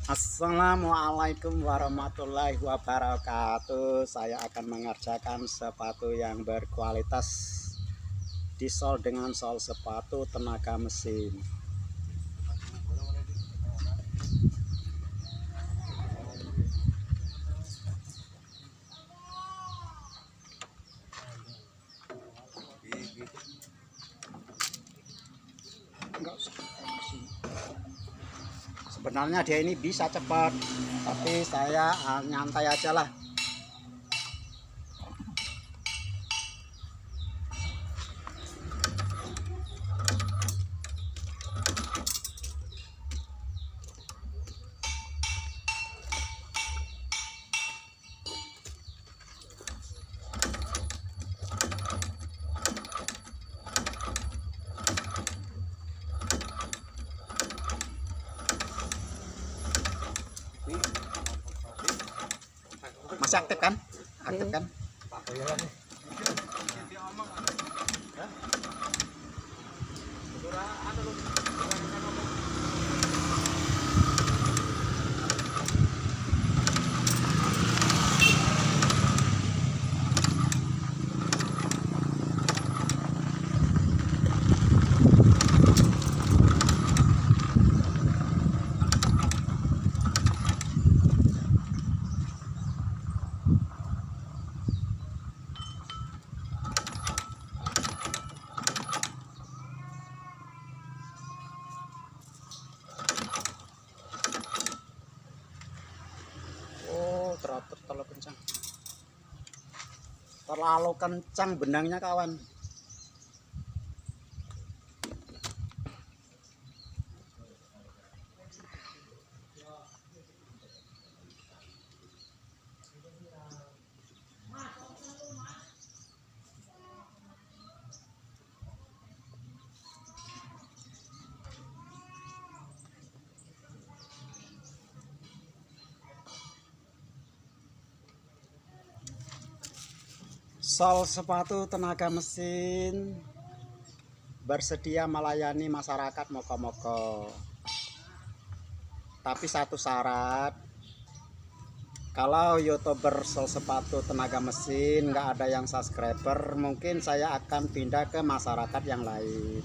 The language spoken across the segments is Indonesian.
Assalamualaikum warahmatullahi wabarakatuh. Saya akan mengerjakan sepatu yang berkualitas di sol dengan sol sepatu tenaga mesin. Sebenarnya dia ini bisa cepat, tapi saya nyantai aja lah. Masih aktif kan? Aktif kan? Oh, terlalu kencang. Terlalu kencang benangnya kawan. Sol sepatu tenaga mesin bersedia melayani masyarakat Moko-Moko. Tapi satu syarat, kalau YouTuber sol sepatu tenaga mesin nggak ada yang subscriber, mungkin saya akan pindah ke masyarakat yang lain.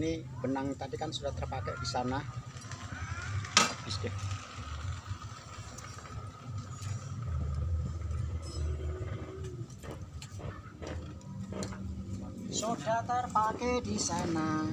ini benang tadi kan sudah terpakai di sana. Habis deh. Sudah terpakai di sana.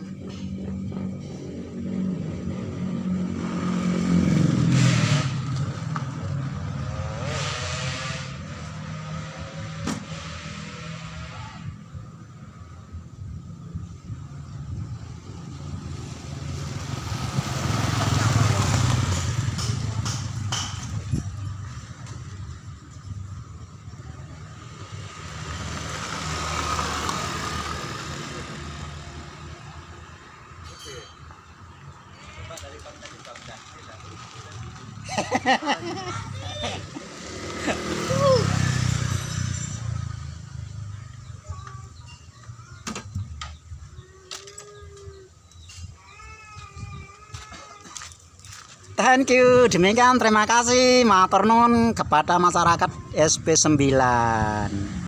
Thank you, demikian terima kasih matur nuwun kepada masyarakat SP9.